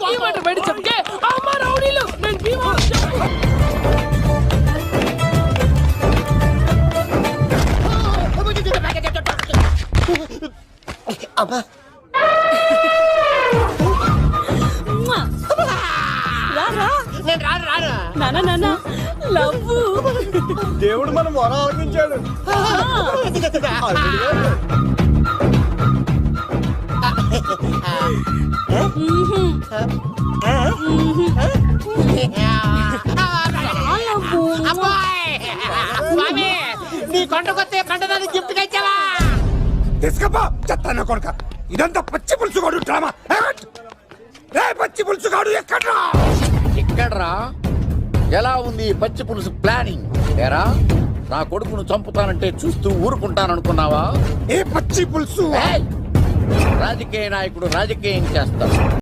ఈ మాట బయట చెప్తే అమ్మ రౌడీలు నేను భీమా అమ్మా నేను రాను రాను నానా నానా లవ్ దేవుడు మనం వరం ఆలకించాడు. స్వామి నీ కొండకొస్తే కంటదాన్ని గిఫ్ట్ గా ఇచ్చావా? తీసుకపో చెత్తాన్న కొడుక. ఇదంతా పచ్చి పులుసుగాడు డ్రామా. రే పచ్చి పులుసుగాడు ఎక్కడ్రా? ఎక్కడ్రా? ఎలా ఉంది ఈ పచ్చి పులుసు ప్లానింగ్? ఏరా నా కొడుకును చంపుతానంటే చూస్తూ ఊరుకుంటాననుకున్నావా? ఏ పచ్చి పులుసు? ఏయ్! రాజకీయ నాయకుడు రాజకీయం చేస్తాడు.